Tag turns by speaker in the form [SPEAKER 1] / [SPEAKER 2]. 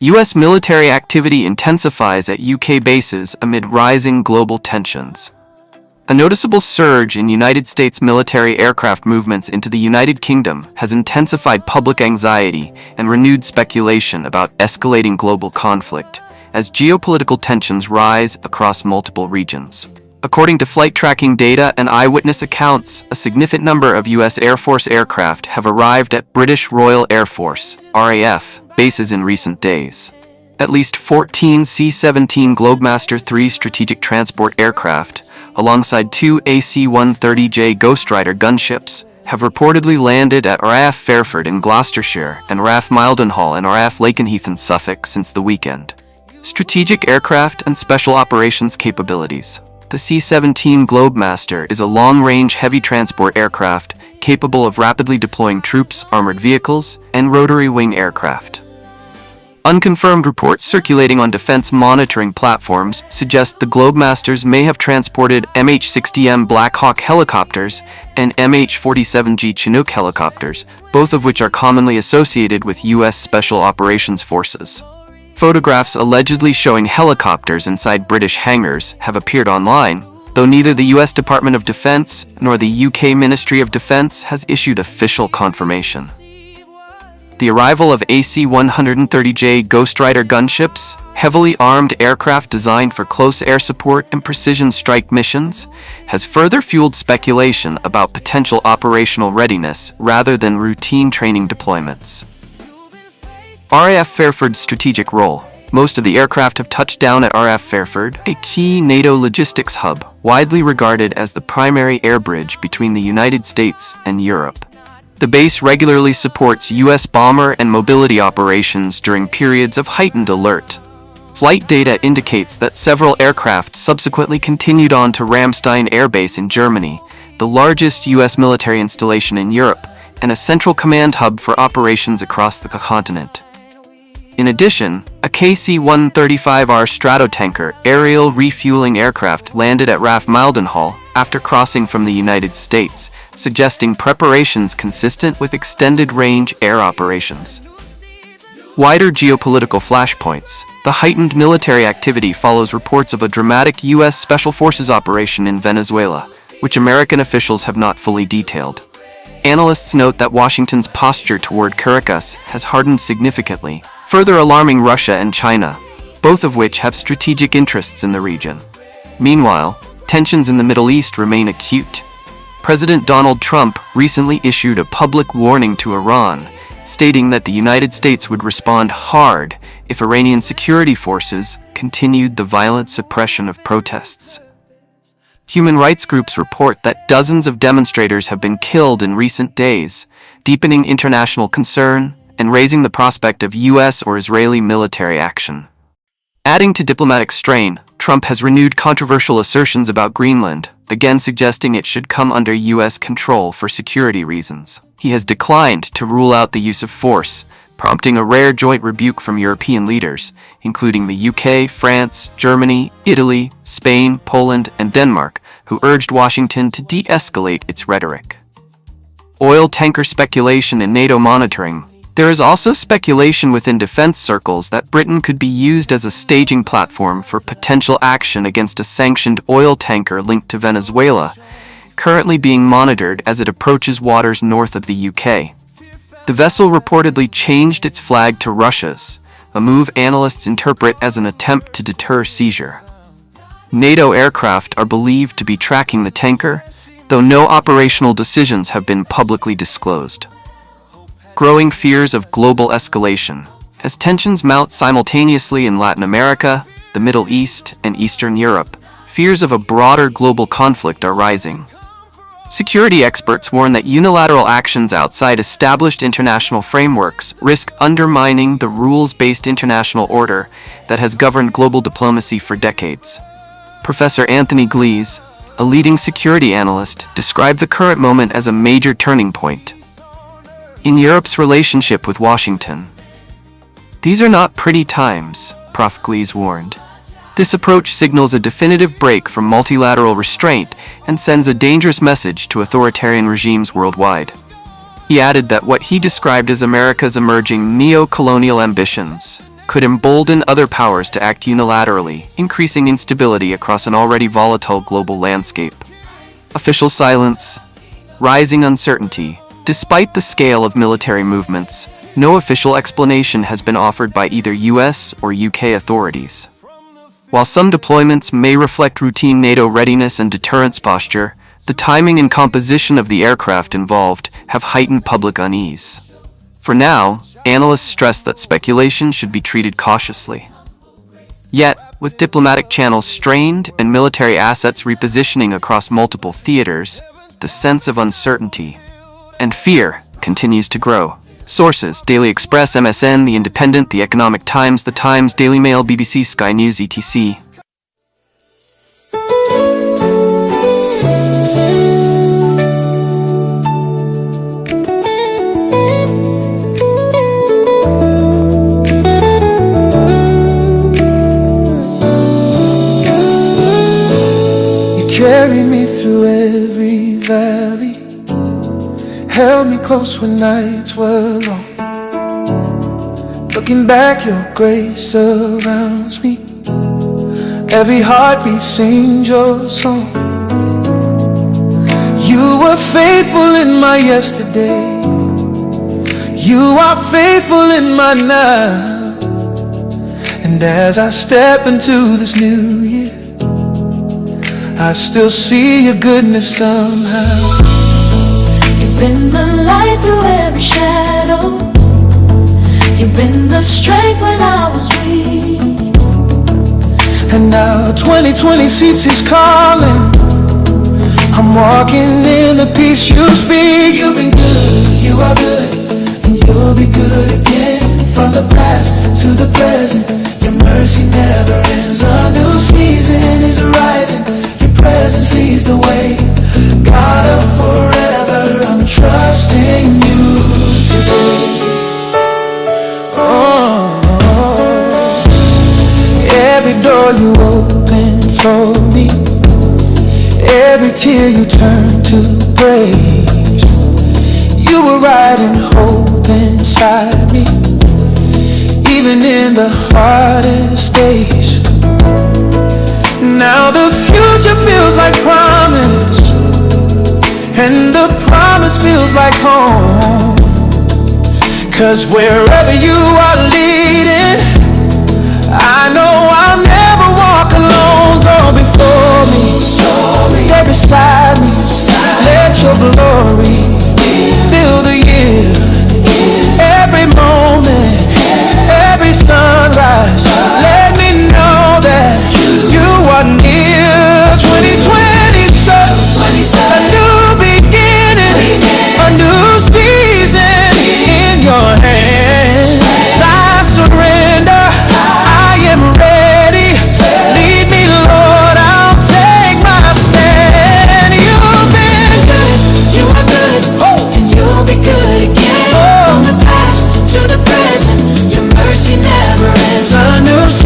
[SPEAKER 1] U.S. military activity intensifies at UK bases amid rising global tensions. A noticeable surge in United States military aircraft movements into the United Kingdom has intensified public anxiety and renewed speculation about escalating global conflict as geopolitical tensions rise across multiple regions. According to flight tracking data and eyewitness accounts, a significant number of U.S. Air Force aircraft have arrived at British Royal Air Force (RAF) bases in recent days. At least 14 C-17 Globemaster III strategic transport aircraft, alongside 2 AC-130J Ghostrider gunships, have reportedly landed at RAF Fairford in Gloucestershire and RAF Mildenhall and RAF Lakenheath in Suffolk since the weekend. Strategic aircraft and special operations capabilities. The C-17 Globemaster is a long-range heavy transport aircraft capable of rapidly deploying troops, armored vehicles, and rotary-wing aircraft. Unconfirmed reports circulating on defense monitoring platforms suggest the Globemasters may have transported MH-60M Black Hawk helicopters and MH-47G Chinook helicopters, both of which are commonly associated with U.S. Special Operations Forces. Photographs allegedly showing helicopters inside British hangars have appeared online, though neither the U.S. Department of Defense nor the UK Ministry of Defense has issued official confirmation. The arrival of AC-130J Ghostrider gunships, heavily armed aircraft designed for close air support and precision strike missions, has further fueled speculation about potential operational readiness rather than routine training deployments. RAF Fairford's strategic role. Most of the aircraft have touched down at RAF Fairford, a key NATO logistics hub, widely regarded as the primary air bridge between the United States and Europe. The base regularly supports U.S. bomber and mobility operations during periods of heightened alert. Flight data indicates that several aircraft subsequently continued on to Ramstein Air Base in Germany, the largest U.S. military installation in Europe, and a central command hub for operations across the continent. In addition, a KC-135R Stratotanker aerial refueling aircraft landed at RAF Mildenhall after crossing from the United States, suggesting preparations consistent with extended-range air operations. Wider geopolitical flashpoints. The heightened military activity follows reports of a dramatic U.S. Special Forces operation in Venezuela, which American officials have not fully detailed. Analysts note that Washington's posture toward Caracas has hardened significantly, further alarming Russia and China, both of which have strategic interests in the region. Meanwhile, tensions in the Middle East remain acute. President Donald Trump recently issued a public warning to Iran, stating that the United States would respond hard if Iranian security forces continued the violent suppression of protests. Human rights groups report that dozens of demonstrators have been killed in recent days, deepening international concern and raising the prospect of U.S. or Israeli military action. Adding to diplomatic strain, Trump has renewed controversial assertions about Greenland, again suggesting it should come under U.S. control for security reasons. He has declined to rule out the use of force, prompting a rare joint rebuke from European leaders, including the UK, France, Germany, Italy, Spain, Poland, and Denmark, who urged Washington to de-escalate its rhetoric. Oil tanker speculation and NATO monitoring. There is also speculation within defense circles that Britain could be used as a staging platform for potential action against a sanctioned oil tanker linked to Venezuela, currently being monitored as it approaches waters north of the UK. The vessel reportedly changed its flag to Russia's, a move analysts interpret as an attempt to deter seizure. NATO aircraft are believed to be tracking the tanker, though no operational decisions have been publicly disclosed. Growing fears of global escalation. As tensions mount simultaneously in Latin America, the Middle East, and Eastern Europe, fears of a broader global conflict are rising. Security experts warn that unilateral actions outside established international frameworks risk undermining the rules-based international order that has governed global diplomacy for decades. Professor Anthony Glees, a leading security analyst, described the current moment as a major turning point in Europe's relationship with Washington. These are not pretty times, Prof. Glees warned. This approach signals a definitive break from multilateral restraint and sends a dangerous message to authoritarian regimes worldwide. He added that what he described as America's emerging neo-colonial ambitions could embolden other powers to act unilaterally, increasing instability across an already volatile global landscape. Official silence, rising uncertainty. Despite the scale of military movements, no official explanation has been offered by either US or UK authorities. While some deployments may reflect routine NATO readiness and deterrence posture, the timing and composition of the aircraft involved have heightened public unease. For now, analysts stress that speculation should be treated cautiously. Yet, with diplomatic channels strained and military assets repositioning across multiple theaters, the sense of uncertainty and fear continues to grow. Sources: Daily Express, MSN, The Independent, The Economic Times, The Times, Daily Mail, BBC, Sky News, etc.
[SPEAKER 2] Carried me through every valley, held me close when nights were long. Looking back, your grace surrounds me. Every heartbeat sings your song. You were faithful in my yesterday. You are faithful in my now. And as I step into this new year, I still see your goodness somehow.
[SPEAKER 3] You've been the light through every shadow. You've been the strength when I was weak.
[SPEAKER 2] And now 2020 seats is calling. I'm walking in the peace you speak. You've been good, you are good, and you'll be good again. From the past to the present, your mercy never ends. A new season is rising. Presence leads the way. God of forever, I'm trusting you today. Oh, every door you open for me, every tear you turn to praise. You were writing hope inside me, even in the hardest days. Now the future feels like promise, and the promise feels like home. 'Cause wherever you are leading,